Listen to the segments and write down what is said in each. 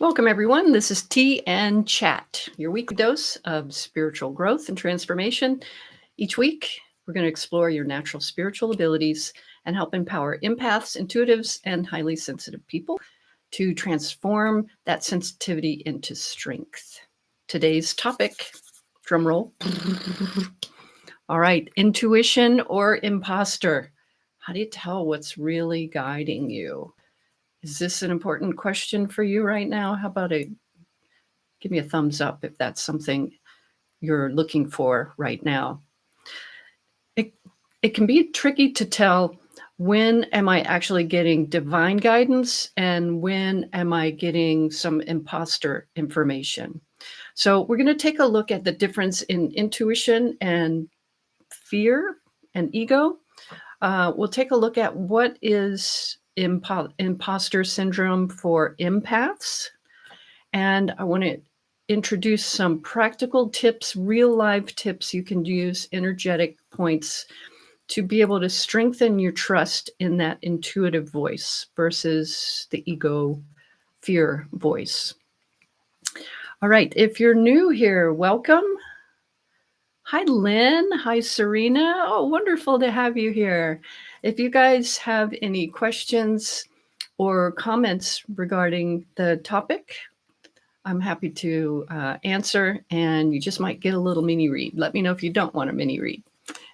Welcome, everyone. This is Tea and Chat, your weekly dose of spiritual growth and transformation. Each week, we're going to explore your natural spiritual abilities and help empower empaths, intuitives, and highly sensitive people to transform that sensitivity into strength. Today's topic, drum roll. All right, intuition or imposter? How do you tell what's really guiding you? Is this an important question for you right now? How about give me a thumbs up if that's something you're looking for right now. It can be tricky to tell when am I actually getting divine guidance and when am I getting some imposter information. So we're going to take a look at the difference in intuition and fear and ego. We'll take a look at what is imposter syndrome for empaths. And I want to introduce some practical tips, real life tips you can use, energetic points to be able to strengthen your trust in that intuitive voice versus the ego fear voice. All right, if you're new here, welcome. Hi, Lynn. Hi, Serena. Oh, wonderful to have you here. If you guys have any questions or comments regarding the topic, I'm happy to answer, and you just might get a little mini read. Let me know if you don't want a mini read.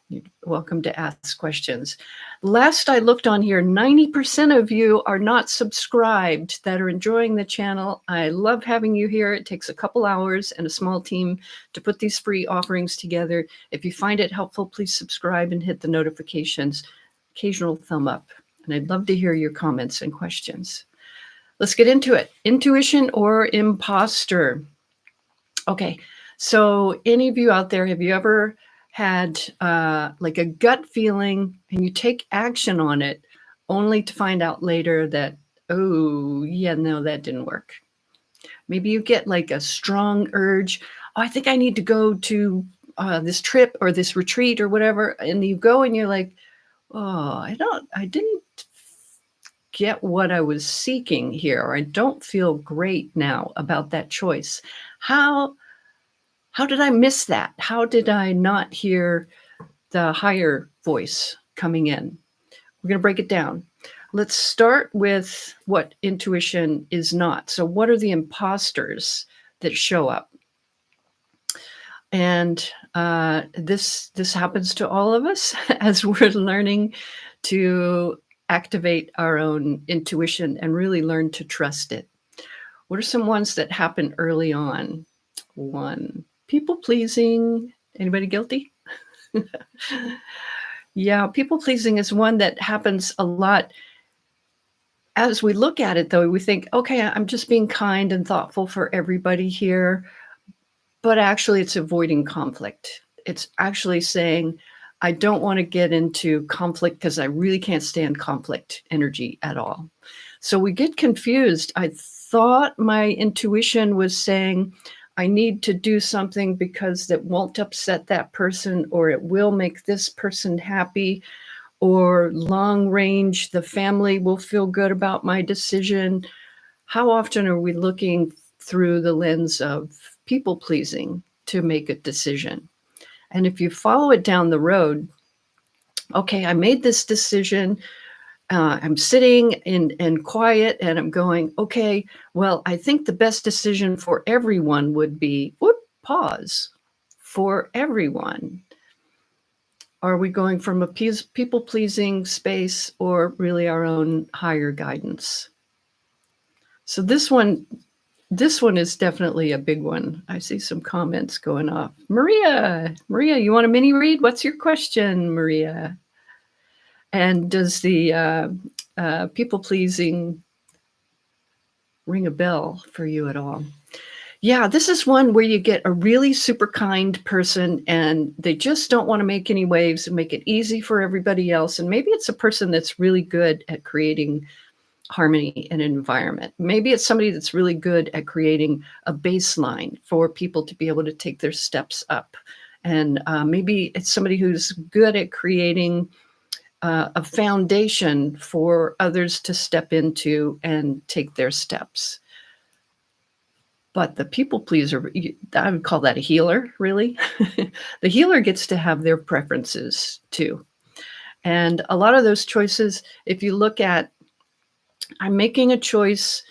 You're welcome to ask questions. Last I looked on here, 90% of you are not subscribed that are enjoying the channel. I love having you here. It takes a couple hours and a small team to put these free offerings together. If you find it helpful, please subscribe and hit the notifications. Occasional thumb up. And I'd love to hear your comments and questions. Let's get into it. Intuition or imposter? Okay, so any of you out there, have you ever had like a gut feeling and you take action on it only to find out later that, oh, yeah, no, that didn't work? Maybe you get like a strong urge. Oh, I think I need to go to this trip or this retreat or whatever. And you go and you're like, oh, I didn't get what I was seeking here, or I don't feel great now about that choice. How did I miss that? How did I not hear the higher voice coming in? We're going to break it down. Let's start with what intuition is not. So what are the imposters that show up? And this happens to all of us as we're learning to activate our own intuition and really learn to trust it. What are some ones that happen early on? One, people pleasing. Anybody guilty? Yeah, people pleasing is one that happens a lot. As we look at it, though, we think, okay, I'm just being kind and thoughtful for everybody here. But actually, it's avoiding conflict. It's actually saying, I don't want to get into conflict because I really can't stand conflict energy at all. So we get confused. I thought my intuition was saying, I need to do something because that won't upset that person, or it will make this person happy, or long range, the family will feel good about my decision. How often are we looking through the lens of people pleasing to make a decision? And if you follow it down the road, okay, I made this decision. I'm sitting in quiet and I'm going, okay, well, I think the best decision for everyone would be, pause, for everyone. Are we going from a people-pleasing space or really our own higher guidance? So this one is definitely a big one. I see some comments going off. Maria, you want a mini read? What's your question, Maria? And does the people-pleasing ring a bell for you at all? Yeah, this is one where you get a really super kind person and they just don't want to make any waves and make it easy for everybody else. And maybe it's a person that's really good at creating harmony in an environment. Maybe it's somebody that's really good at creating a baseline for people to be able to take their steps up. And maybe it's somebody who's good at creating a foundation for others to step into and take their steps. But the people pleaser, I would call that a healer, really. The healer gets to have their preferences too. And a lot of those choices, if you look at, I'm making a choice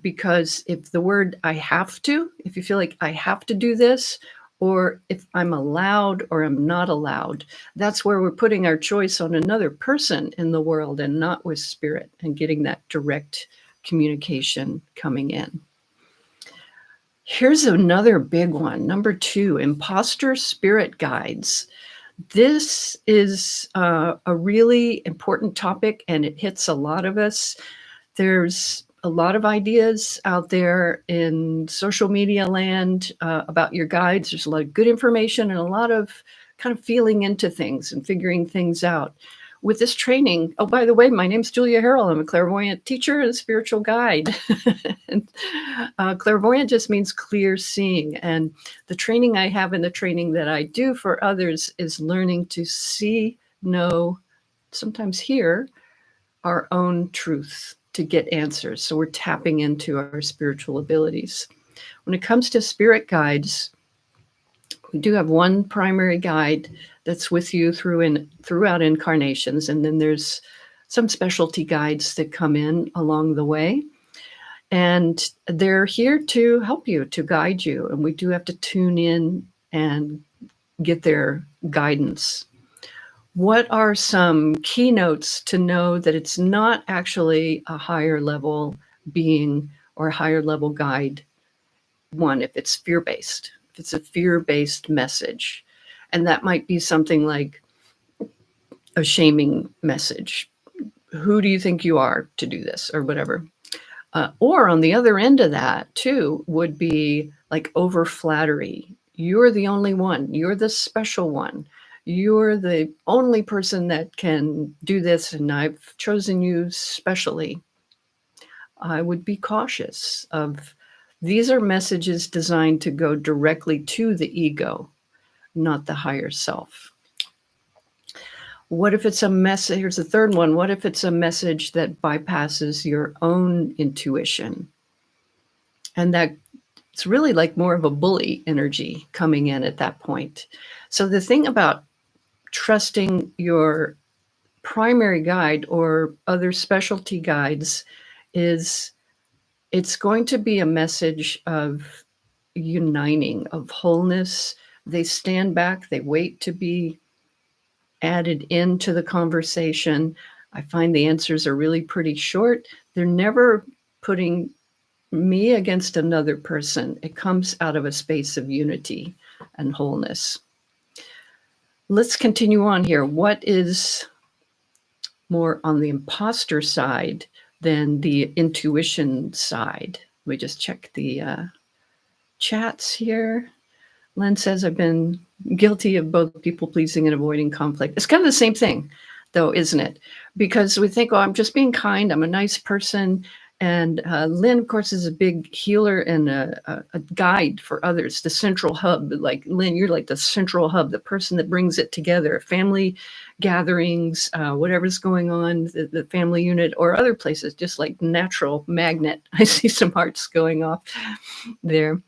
because if the word I have to, if you feel like I have to do this, or if I'm allowed or I'm not allowed, that's where we're putting our choice on another person in the world and not with spirit, and getting that direct communication coming in. Here's another big one. Number 2, imposter spirit guides. This is a really important topic, and it hits a lot of us. There's a lot of ideas out there in social media land about your guides. There's a lot of good information and a lot of kind of feeling into things and figuring things out. With this training, oh, by the way, my name's Julia Harrell. I'm a clairvoyant teacher and a spiritual guide. And clairvoyant just means clear seeing. And the training I have and the training that I do for others is learning to see, know, sometimes hear our own truth to get answers. So we're tapping into our spiritual abilities. When it comes to spirit guides, we do have one primary guide that's with you throughout incarnations, and then there's some specialty guides that come in along the way, and they're here to help you, to guide you, and we do have to tune in and get their guidance. What are some keynotes to know that it's not actually a higher level being or a higher level guide? One, if it's fear-based, if it's a fear-based message, and that might be something like a shaming message. Who do you think you are to do this, or whatever? Or on the other end of that too would be like over flattery. You're the only one. You're the special one. You're the only person that can do this, and I've chosen you specially. I would be cautious of, these are messages designed to go directly to the ego, not the higher self. What if it's a message? Here's the third one. What if it's a message that bypasses your own intuition? And that it's really like more of a bully energy coming in at that point. So the thing about trusting your primary guide or other specialty guides is it's going to be a message of uniting, of wholeness. They stand back, they wait to be added into the conversation. I find the answers are really pretty short. They're never putting me against another person. It comes out of a space of unity and wholeness. Let's continue on here. What is more on the imposter side than the intuition side? We just check the chats here. Len says, I've been guilty of both people pleasing and avoiding conflict. It's kind of the same thing, though, isn't it? Because we think, oh, I'm just being kind. I'm a nice person. And Lynn, of course, is a big healer and a guide for others, the central hub. Like Lynn, you're like the central hub, the person that brings it together. Family gatherings, whatever's going on, the family unit or other places, just like natural magnet. I see some hearts going off there.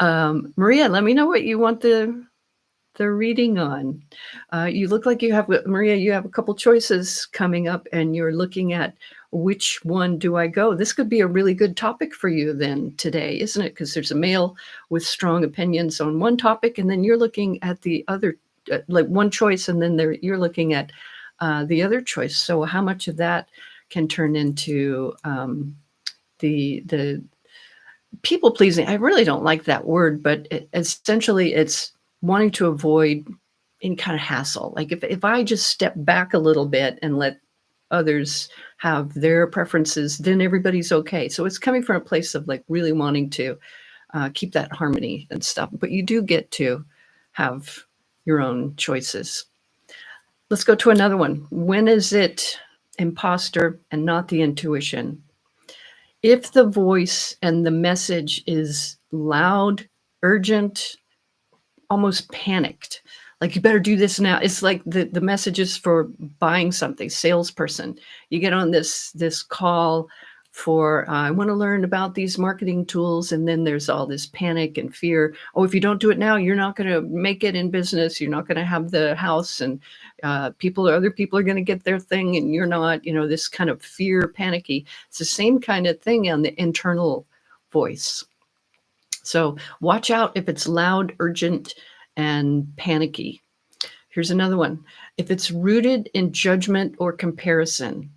Maria, let me know what you want the reading on. You look like you have, Maria, you have a couple choices coming up and you're looking at which one do I go? This could be a really good topic for you then today, isn't it? Because there's a male with strong opinions on one topic, and then you're looking at the other, like one choice, and then you're looking at the other choice. So how much of that can turn into the people pleasing? I really don't like that word, but essentially it's wanting to avoid any kind of hassle. Like if I just step back a little bit and let others have their preferences, then everybody's okay. So it's coming from a place of like really wanting to keep that harmony and stuff. But you do get to have your own choices. Let's go to another one. When is it imposter and not the intuition? If the voice and the message is loud, urgent, almost panicked, like you better do this now. It's like the messages for buying something, salesperson. You get on this call for, I want to learn about these marketing tools. And then there's all this panic and fear. Oh, if you don't do it now, you're not going to make it in business. You're not going to have the house, and other people are going to get their thing and you're not, this kind of fear, panicky. It's the same kind of thing on the internal voice. So watch out if it's loud, urgent, and panicky. Here's another one. If it's rooted in judgment or comparison.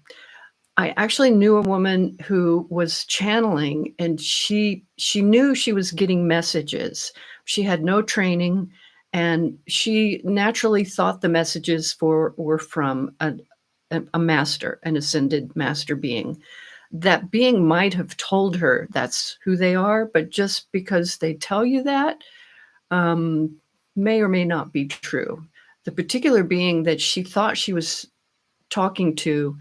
I actually knew a woman who was channeling, and she knew she was getting messages. She had no training, and she naturally thought the messages were from a master, an ascended master being. That being might have told her that's who they are, but just because they tell you that may or may not be true. The particular being that she thought she was talking to,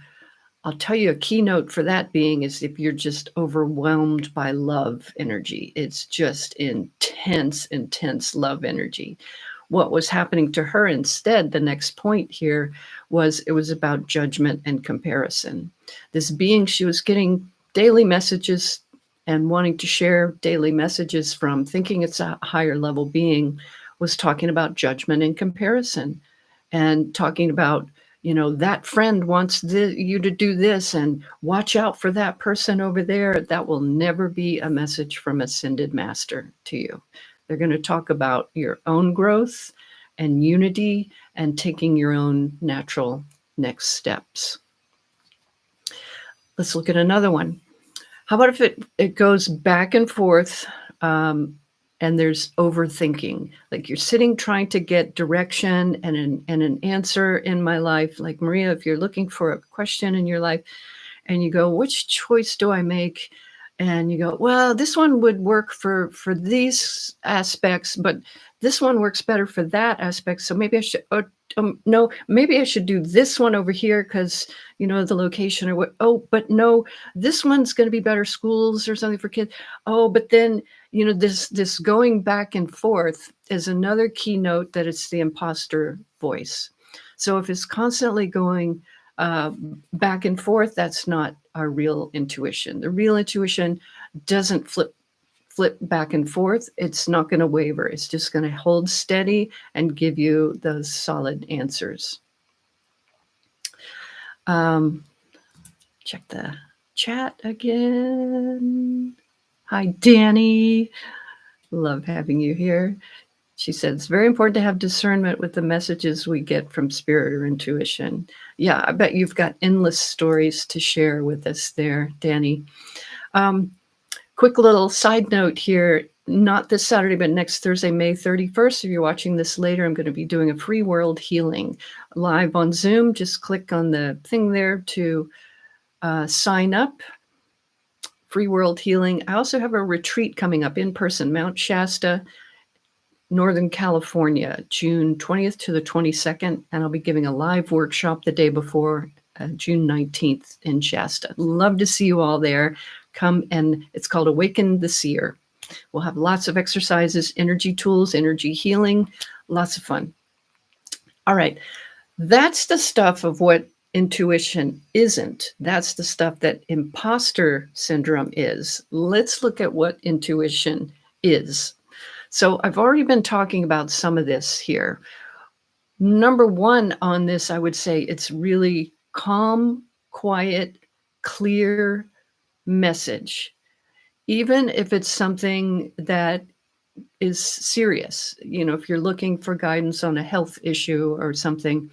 I'll tell you, a keynote for that being is if you're just overwhelmed by love energy. It's just intense, intense love energy. What was happening to her instead, the next point here, was it was about judgment and comparison. This being she was getting daily messages and wanting to share daily messages from, thinking it's a higher level being, was talking about judgment and comparison, and talking about, that friend wants you to do this, and watch out for that person over there. That will never be a message from Ascended Master to you. They're going to talk about your own growth and unity and taking your own natural next steps. Let's look at another one. How about if it goes back and forth, and there's overthinking, like you're sitting trying to get direction and an answer in my life. Like, Maria, if you're looking for a question in your life and you go, which choice do I make? And you go, well, this one would work for these aspects, but this one works better for that aspect. So maybe I should, no, maybe I should do this one over here because, the location, or what. Oh, but no, this one's going to be better schools or something for kids. Oh, but then, this going back and forth is another keynote that it's the imposter voice. So if it's constantly going back and forth, that's not our real intuition. The real intuition doesn't flip back and forth. It's not going to waver. It's just going to hold steady and give you those solid answers. Check the chat again. Hi, Danny. Love having you here. She said, it's very important to have discernment with the messages we get from spirit or intuition. Yeah, I bet you've got endless stories to share with us there, Danny. Quick little side note here, not this Saturday, but next Thursday, May 31st. If you're watching this later, I'm going to be doing a free world healing live on Zoom. Just click on the thing there to sign up. Free world healing. I also have a retreat coming up in person, Mount Shasta, Northern California, June 20th to the 22nd. And I'll be giving a live workshop the day before, June 19th in Shasta. Love to see you all there. Come, and it's called Awaken the Seer. We'll have lots of exercises, energy tools, energy healing, lots of fun. All right. That's the stuff of what intuition isn't. That's the stuff that imposter syndrome is. Let's look at what intuition is. So I've already been talking about some of this here. Number one on this, I would say it's really calm, quiet, clear message. Even if it's something that is serious, if you're looking for guidance on a health issue or something,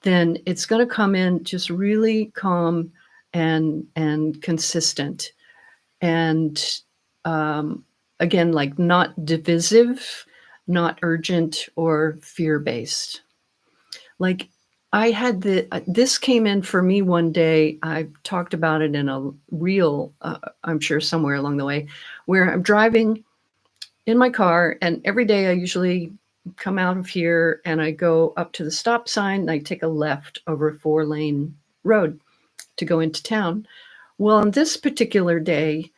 then it's going to come in just really calm and consistent. And again, like not divisive, not urgent or fear-based. Like I had this came in for me one day. I talked about it in a reel, I'm sure somewhere along the way, where I'm driving in my car, and every day I usually come out of here and I go up to the stop sign and I take a left over a 4-lane road to go into town. Well, on this particular day,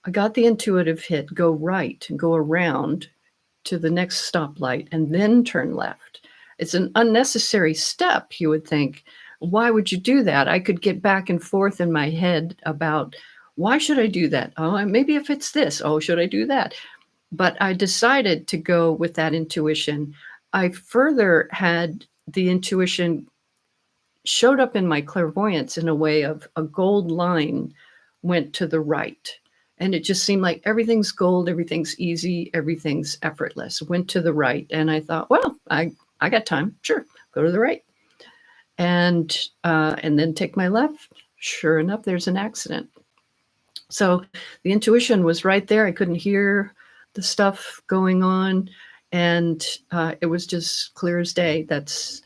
I got the intuitive hit, go right and go around to the next stoplight and then turn left. It's an unnecessary step, you would think. why would you do that? I could get back and forth in my head about, why should I do that? Oh, maybe if it's this, oh, should I do that? But I decided to go with that intuition. I further had the intuition showed up in my clairvoyance in a way of a gold line went to the right. And it just seemed like everything's gold, everything's easy, everything's effortless, went to the right. And I thought, well, I got time. Sure, go to the right. And then take my left. Sure enough, there's an accident. So the intuition was right there. I couldn't hear the stuff going on. And it was just clear as day. That's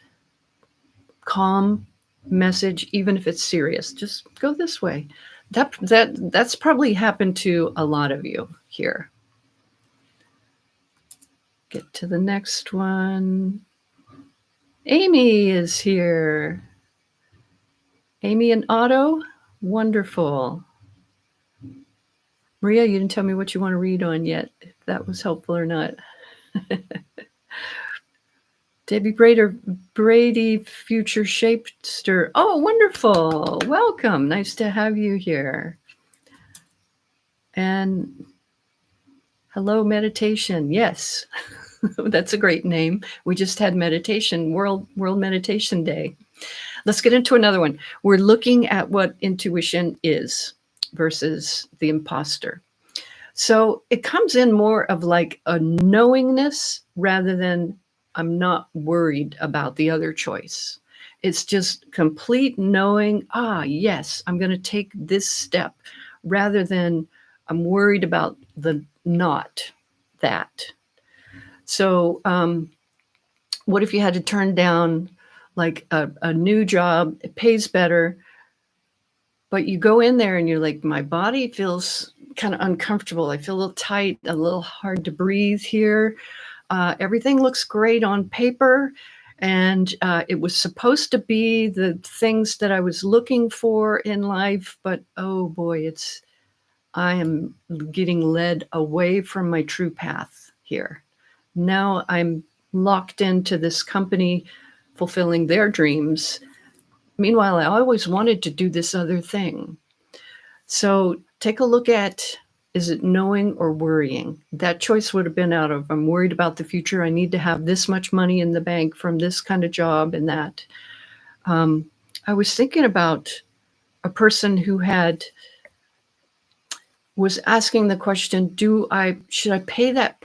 calm message, even if it's serious. Just go this way. That's probably happened to a lot of you here. Get to the next one. Amy is here. Amy and Otto, wonderful. Maria, you didn't tell me what you want to read on yet, if that was helpful or not. Debbie Brady, future shapester. Oh, wonderful. Welcome. Nice to have you here. And hello, meditation. Yes, that's a great name. We just had meditation, World Meditation Day. Let's get into another one. We're looking at what intuition is versus the imposter. So it comes in more of like a knowingness rather than I'm not worried about the other choice. It's just complete knowing, yes, I'm going to take this step rather than I'm worried about the not that. So what if you had to turn down like a new job, it pays better, but you go in there and you're like, my body feels kind of uncomfortable. I feel a little tight, a little hard to breathe here. Everything looks great on paper. And it was supposed to be the things that I was looking for in life. But oh boy, I am getting led away from my true path here. Now I'm locked into this company fulfilling their dreams. Meanwhile, I always wanted to do this other thing. So take a look at, is it knowing or worrying? That choice would have been out of, I'm worried about the future. I need to have this much money in the bank from this kind of job and that. I was thinking about a person who was asking the question, should I pay that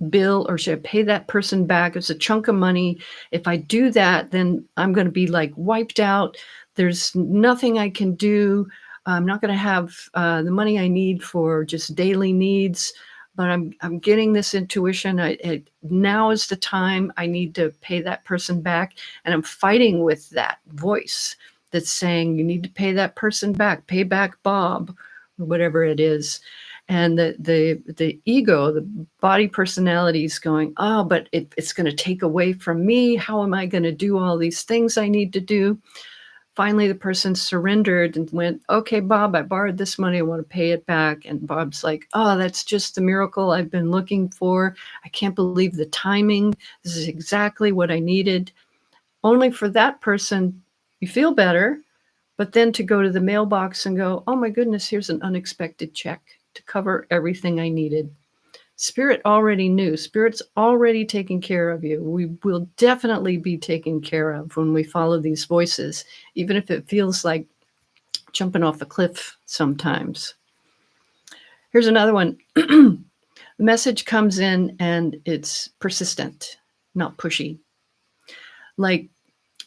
bill or should I pay that person back? It's a chunk of money. If I do that, then I'm going to be like wiped out. There's nothing I can do. I'm not going to have the money I need for just daily needs, but I'm getting this intuition. Now is the time I need to pay that person back. And I'm fighting with that voice that's saying, you need to pay that person back, pay back Bob, or whatever it is. And the ego, the body personality is going, but it's going to take away from me. How am I going to do all these things I need to do? Finally, the person surrendered and went, okay, Bob, I borrowed this money. I want to pay it back. And Bob's like, that's just the miracle I've been looking for. I can't believe the timing. This is exactly what I needed. Only for that person, you feel better, but then to go to the mailbox and go, oh my goodness, here's an unexpected check to cover everything I needed. Spirit already knew. Spirit's already taken care of you. We will definitely be taken care of when we follow these voices, even if it feels like jumping off a cliff sometimes. Here's another one. The message comes in and it's persistent, not pushy. Like,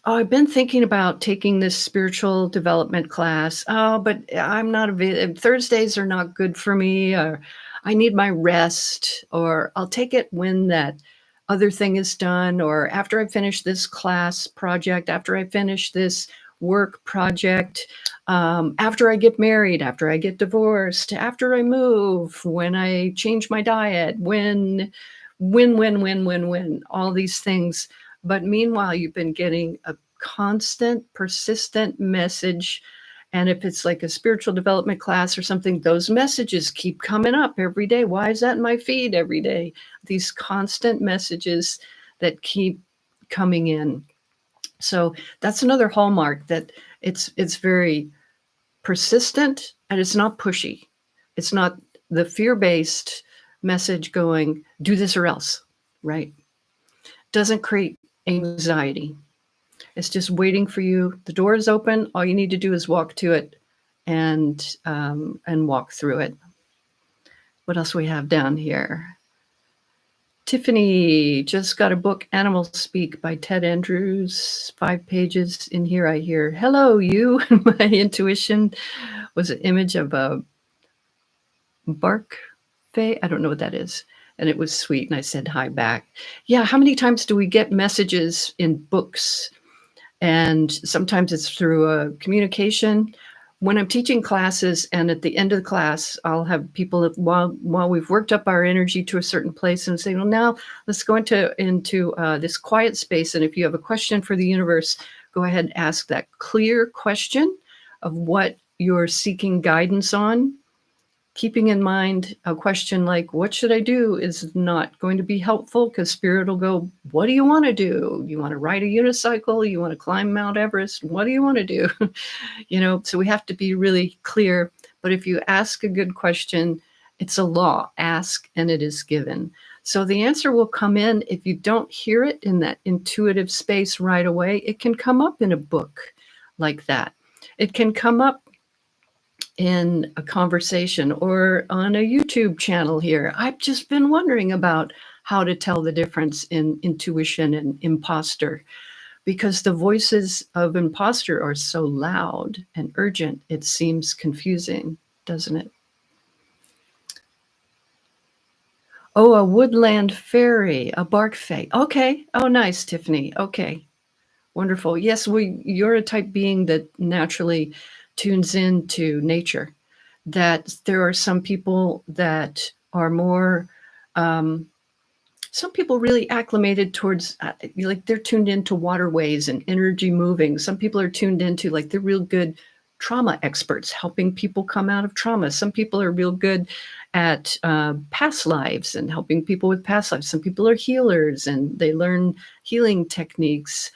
I've been thinking about taking this spiritual development class. But I'm not Thursdays are not good for me, or I need my rest, or I'll take it when that other thing is done, or after I finish this class project, after I finish this work project, after I get married, after I get divorced, after I move, when I change my diet, when, all these things. But meanwhile, you've been getting a constant, persistent message. And if it's like a spiritual development class or something, those messages keep coming up every day. Why is that in my feed every day? These constant messages that keep coming in. So that's another hallmark, that it's very persistent and it's not pushy. It's not the fear-based message going, do this or else, right? Doesn't create anxiety. It's just waiting for you. The door is open. All you need to do is walk to it and walk through it. What else we have down here? Tiffany just got a book, Animal Speak by Ted Andrews, 5 pages. In here I hear, hello, you. My intuition was an image of a 𝗥𝗲𝗱𝘆. I don't know what that is. And it was sweet. And I said hi back. Yeah, how many times do we get messages in books? And sometimes it's through a communication. When I'm teaching classes, and at the end of the class, I'll have people, while we've worked up our energy to a certain place, and say, well, now let's go into this quiet space. And if you have a question for the universe, go ahead and ask that clear question of what you're seeking guidance on. Keeping in mind a question like, what should I do, is not going to be helpful, because spirit will go, what do you want to do? You want to ride a unicycle? You want to climb Mount Everest? What do you want to do? So we have to be really clear. But if you ask a good question, it's a law. Ask and it is given. So the answer will come in. If you don't hear it in that intuitive space right away, it can come up in a book like that. It can come up in a conversation or on a YouTube channel here. I've just been wondering about how to tell the difference in intuition and imposter, because the voices of imposter are so loud and urgent, it seems confusing, doesn't it? Oh, a woodland fairy, a bark fae. Okay. Oh, nice, Tiffany. Okay. Wonderful. Yes, you're a type being that naturally tunes into nature. That there are some people that are more, some people really acclimated towards, like they're tuned into waterways and energy moving. Some people are tuned into, like, they're real good trauma experts, helping people come out of trauma. Some people are real good at past lives and helping people with past lives. Some people are healers and they learn healing techniques.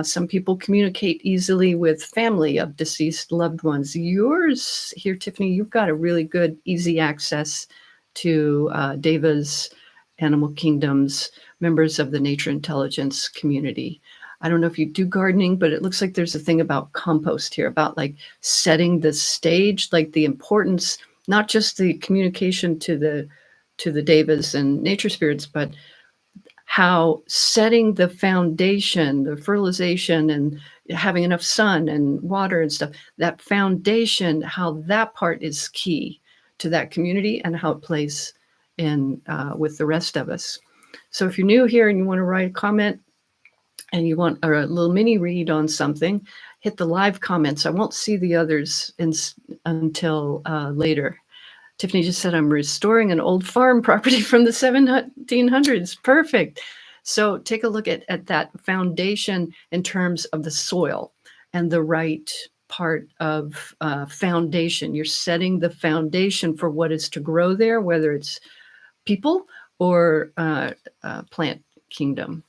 Some people communicate easily with family of deceased loved ones. Yours here, Tiffany, you've got a really good, easy access to Devas, animal kingdoms, members of the nature intelligence community. I don't know if you do gardening, but it looks like there's a thing about compost here, about like setting the stage, like the importance, not just the communication to the Devas and nature spirits, but how setting the foundation, the fertilization and having enough sun and water and stuff, that foundation, how that part is key to that community and how it plays in with the rest of us. So if you're new here and you want to write a comment and you want a little mini read on something, hit the live comments. I won't see the others until later. Tiffany just said, I'm restoring an old farm property from the 1700s. Perfect. So take a look at that foundation in terms of the soil and the right part of foundation. You're setting the foundation for what is to grow there, whether it's people or plant kingdom.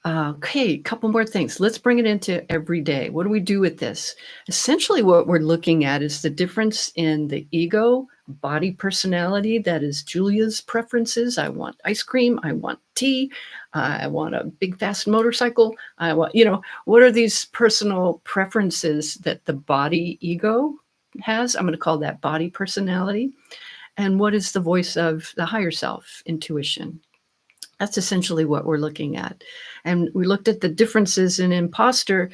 Okay, a couple more things. Let's bring it into every day. What do we do with this? Essentially, what we're looking at is the difference in the ego, body personality, that is Julia's preferences. I want ice cream. I want tea. I want a big, fast motorcycle. I want, what are these personal preferences that the body ego has? I'm going to call that body personality. And what is the voice of the higher self, intuition? That's essentially what we're looking at. And we looked at the differences in imposter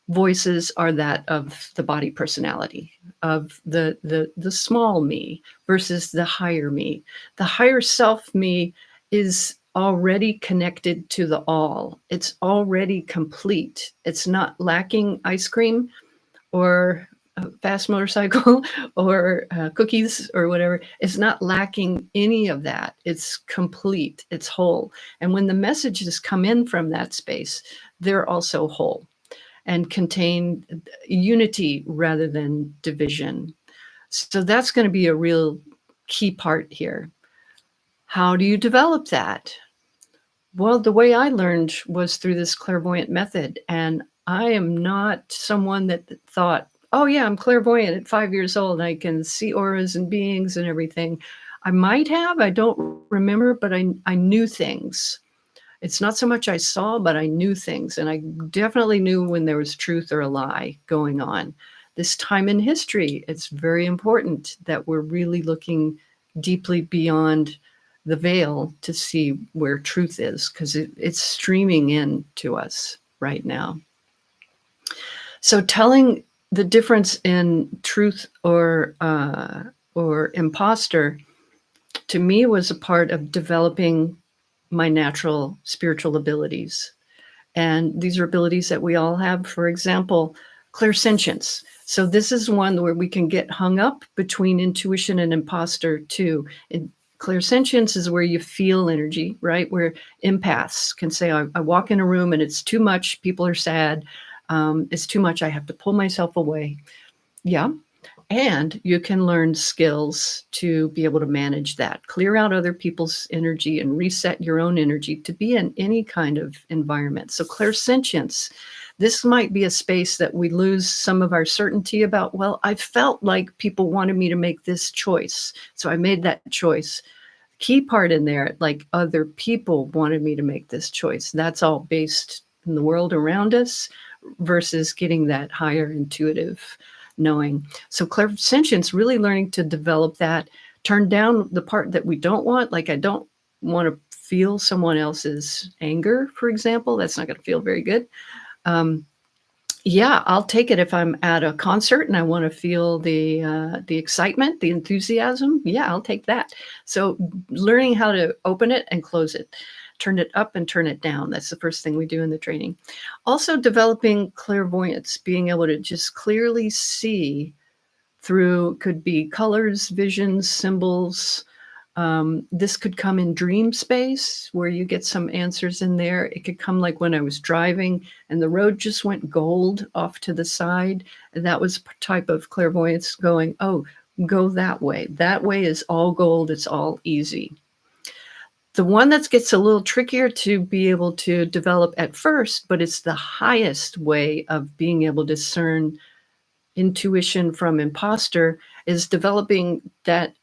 voices are that of the body personality, of the small me versus the higher me. The higher self me is already connected to the all. It's already complete. It's not lacking ice cream or a fast motorcycle or cookies or whatever. It's not lacking any of that. It's complete. It's whole. And when the messages come in from that space, they're also whole and contain unity rather than division. So that's going to be a real key part here. How do you develop that? Well, the way I learned was through this clairvoyant method, and I am not someone that thought, "Oh, yeah, I'm clairvoyant at 5 years old, I can see auras and beings and everything." I might have, I don't remember, but I knew things. It's not so much I saw, but I knew things, and I definitely knew when there was truth or a lie going on. This time in history, it's very important that we're really looking deeply beyond the veil to see where truth is, because it's streaming in to us right now. So telling the difference in truth or imposter, to me, was a part of developing my natural spiritual abilities. And these are abilities that we all have. For example, clairsentience. So this is one where we can get hung up between intuition and imposter too. And clairsentience is where you feel energy, right? Where empaths can say, I walk in a room and it's too much, people are sad, it's too much, I have to pull myself away. Yeah. And you can learn skills to be able to manage that, clear out other people's energy and reset your own energy to be in any kind of environment. So clairsentience, this might be a space that we lose some of our certainty about. Well, I felt like people wanted me to make this choice, so I made that choice. Key part in there, like other people wanted me to make this choice. That's all based in the world around us versus getting that higher intuitive knowing. So clairsentience, really learning to develop that, turn down the part that we don't want. Like I don't want to feel someone else's anger, for example. That's not going to feel very good. Yeah, I'll take it if I'm at a concert and I want to feel the excitement, the enthusiasm. Yeah, I'll take that. So learning how to open it and close it, turn it up and turn it down. That's the first thing we do in the training. Also developing clairvoyance, being able to just clearly see through, could be colors, visions, symbols. This could come in dream space where you get some answers in there. It could come like when I was driving and the road just went gold off to the side. And that was a type of clairvoyance going, oh, go that way. That way is all gold. It's all easy. The one that gets a little trickier to be able to develop at first, but it's the highest way of being able to discern intuition from imposter, is developing that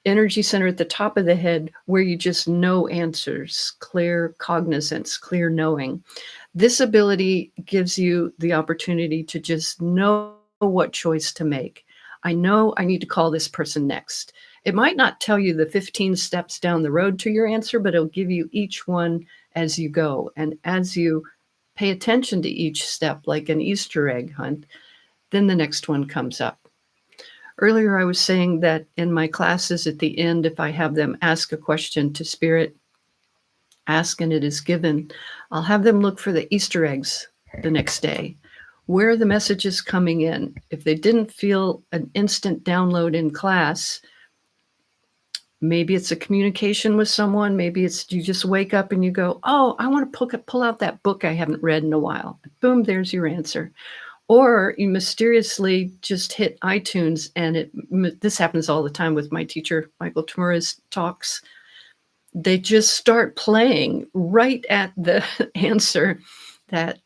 energy center at the top of the head where you just know answers, clear cognizance, clear knowing. This ability gives you the opportunity to just know what choice to make. I know I need to call this person next. It might not tell you the 15 steps down the road to your answer, but it'll give you each one as you go. And as you pay attention to each step, like an Easter egg hunt, then the next one comes up. Earlier, I was saying that in my classes at the end, if I have them ask a question to spirit, ask and it is given, I'll have them look for the Easter eggs the next day. Where are the messages coming in? If they didn't feel an instant download in class, maybe it's a communication with someone. Maybe it's you just wake up and you go, oh, I want to pull out that book I haven't read in a while. Boom, there's your answer. Or you mysteriously just hit iTunes and this happens all the time with my teacher, 𝗥𝗲𝗱𝘆's talks. They just start playing right at the answer that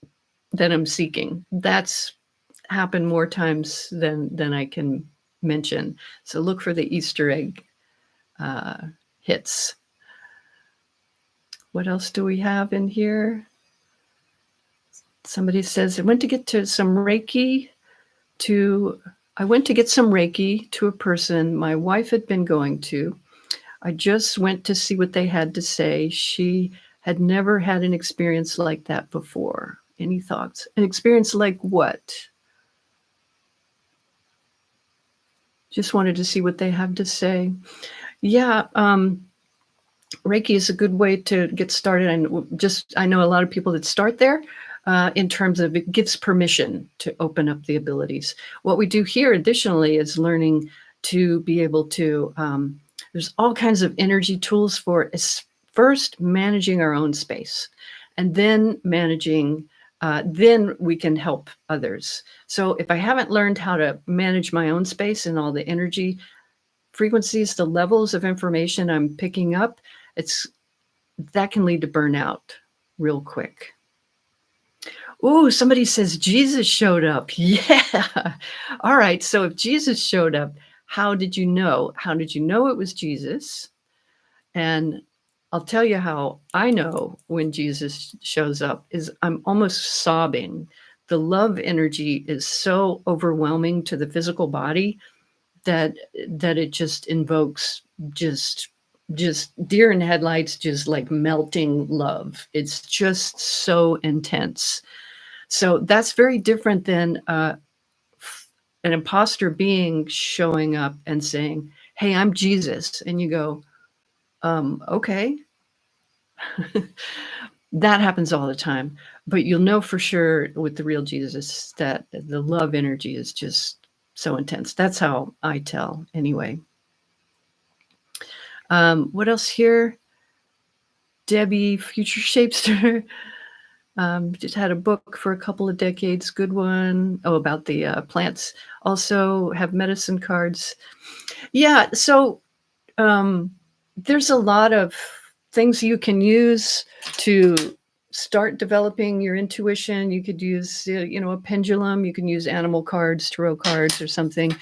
I'm seeking. That's happened more times than I can mention. So look for the Easter egg hits. What else do we have in here? Somebody says, I went to get some Reiki to a person my wife had been going to. I just went to see what they had to say. She had never had an experience like that before. Any thoughts? An experience like what? Just wanted to see what they have to say. Yeah, Reiki is a good way to get started. I know a lot of people that start there. In terms of it gives permission to open up the abilities. What we do here additionally is learning to be able to, there's all kinds of energy tools for first managing our own space and then then we can help others. So if I haven't learned how to manage my own space and all the energy frequencies, the levels of information I'm picking up, it's that can lead to burnout real quick. Ooh, somebody says Jesus showed up. Yeah. All right. So if Jesus showed up, how did you know? How did you know it was Jesus? And I'll tell you how I know when Jesus shows up is I'm almost sobbing. The love energy is so overwhelming to the physical body that it just invokes just deer in headlights, just like melting love. It's just so intense. So that's very different than an imposter being showing up and saying, "Hey, I'm Jesus," and you go, okay. That happens all the time, but you'll know for sure with the real Jesus that the love energy is just so intense. That's how I tell anyway. What else here? Debbie, future shapester. Just had a book for a couple of decades. Good one. Oh, about the plants. Also have medicine cards. Yeah. So there's a lot of things you can use to start developing your intuition. You could use, a pendulum. You can use animal cards, tarot cards, or something.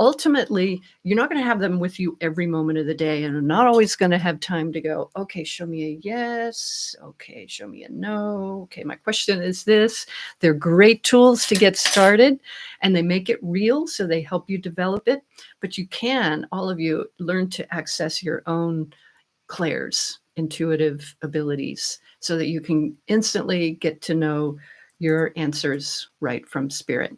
Ultimately, you're not going to have them with you every moment of the day, and I'm not always going to have time to go, okay, show me a yes. Okay, show me a no. Okay, my question is this. They're great tools to get started, and they make it real, so they help you develop it. But you can, all of you, learn to access your own clairs, intuitive abilities, so that you can instantly get to know your answers right from spirit.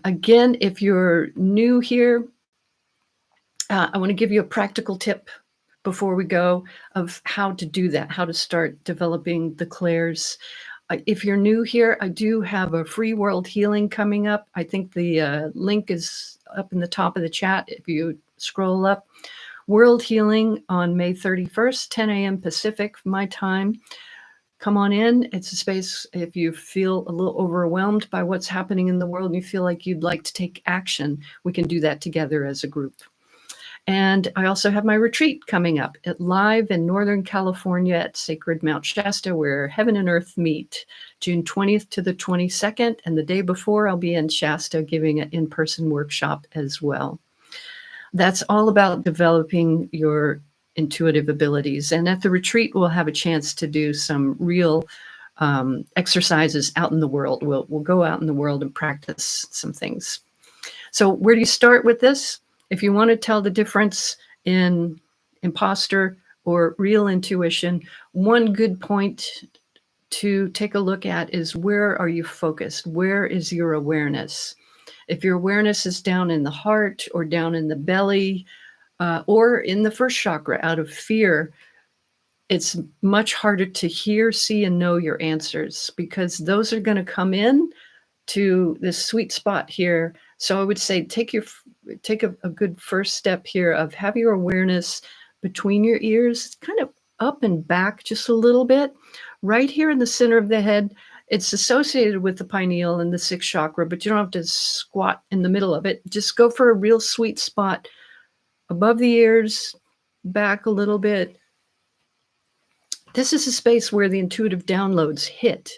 Again, if you're new here, I want to give you a practical tip before we go of how to do that, how to start developing the clairs. If you're new here, I do have a free world healing coming up. I think the link is up in the top of the chat if you scroll up. World Healing on May 31st, 10 a.m. Pacific, my time. Come on in. It's a space if you feel a little overwhelmed by what's happening in the world and you feel like you'd like to take action, we can do that together as a group. And I also have my retreat coming up live in Northern California at Sacred Mount Shasta, where heaven and earth meet, June 20th to the 22nd. And the day before, I'll be in Shasta giving an in-person workshop as well. That's all about developing your intuitive abilities. And at the retreat, we'll have a chance to do some real exercises out in the world. We'll go out in the world and practice some things. So where do you start with this? If you want to tell the difference in imposter or real intuition, one good point to take a look at is, where are you focused? Where is your awareness? If your awareness is down in the heart or down in the belly or in the first chakra out of fear, it's much harder to hear, see, and know your answers, because those are going to come in to this sweet spot here. So I would say take a good first step here of have your awareness between your ears, kind of up and back just a little bit, right here in the center of the head. It's associated with the pineal and the sixth chakra, but you don't have to squat in the middle of it. Just go for a real sweet spot above the ears, back a little bit. This is a space where the intuitive downloads hit.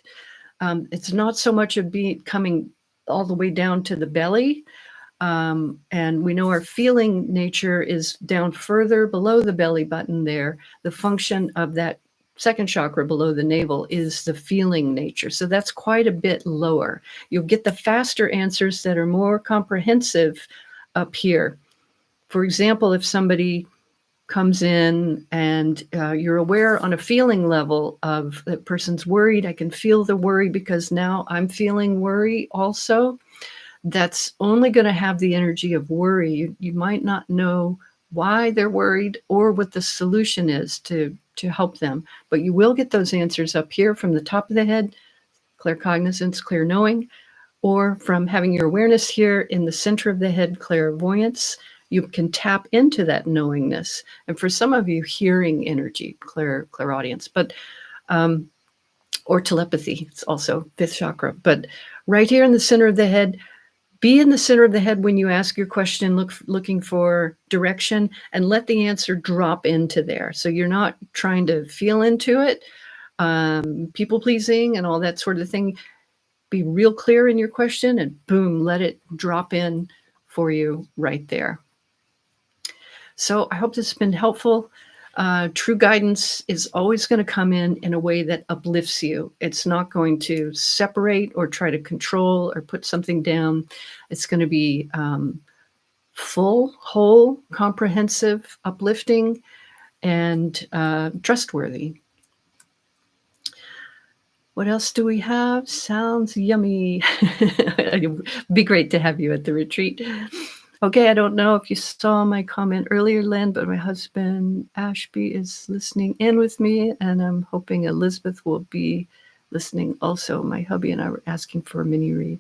It's not so much of coming all the way down to the belly. And we know our feeling nature is down further below the belly button there. The function of that second chakra below the navel is the feeling nature. So that's quite a bit lower. You'll get the faster answers that are more comprehensive up here. For example, if somebody comes in and you're aware on a feeling level of that person's worried, I can feel the worry because now I'm feeling worry also. That's only going to have the energy of worry. You might not know why they're worried or what the solution is to help them, but you will get those answers up here from the top of the head, claircognizance, clear knowing, or from having your awareness here in the center of the head, clairvoyance. You can tap into that knowingness. And for some of you, hearing energy, clairaudience, but or telepathy. It's also fifth chakra. But right here in the center of the head, Be in the center of the head when you ask your question, looking for direction, and let the answer drop into there. So you're not trying to feel into it, people pleasing and all that sort of thing. Be real clear in your question and boom, let it drop in for you right there. So I hope this has been helpful. True guidance is always going to come in a way that uplifts you. It's not going to separate or try to control or put something down. It's going to be full, whole, comprehensive, uplifting, and trustworthy. What else do we have? Sounds yummy. It'd be great to have you at the retreat. Okay, I don't know if you saw my comment earlier, Len, but my husband Ashby is listening in with me, and I'm hoping Elizabeth will be listening also. My hubby and I were asking for a mini read.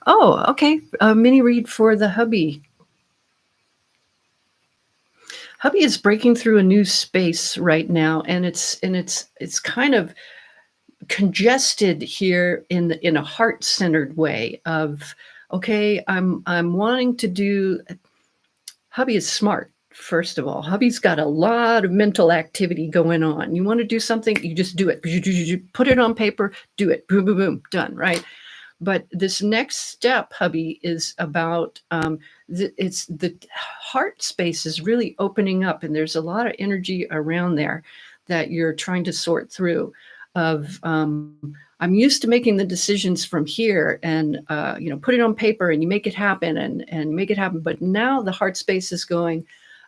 Oh, okay, a mini read for the hubby. Hubby is breaking through a new space right now, and it's kind of congested here in a heart-centered way of, okay, I'm wanting to do. Hubby is smart. First of all, hubby's got a lot of mental activity going on. You want to do something, you just do it. You put it on paper, do it. Boom, boom, boom, done, right? But this next step, hubby, is about it's the heart space is really opening up, and there's a lot of energy around there that you're trying to sort through. Of I'm used to making the decisions from here, and put it on paper, and you make it happen, and make it happen. But now the heart space is going,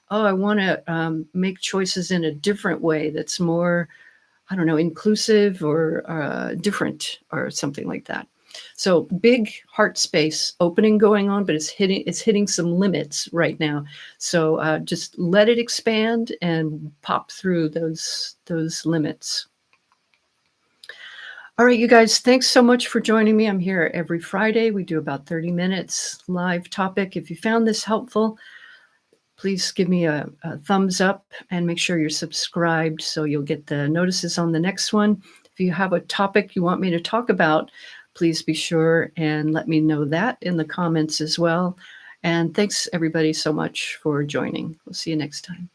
oh, I want to make choices in a different way that's more, I don't know, inclusive or different or something like that. So big heart space opening going on, but it's hitting some limits right now. So just let it expand and pop through those limits. All right, you guys, thanks so much for joining me. I'm here every Friday. We do about 30 minutes live topic. If you found this helpful, please give me a thumbs up and make sure you're subscribed so you'll get the notices on the next one. If you have a topic you want me to talk about, please be sure and let me know that in the comments as well. And thanks everybody so much for joining. We'll see you next time.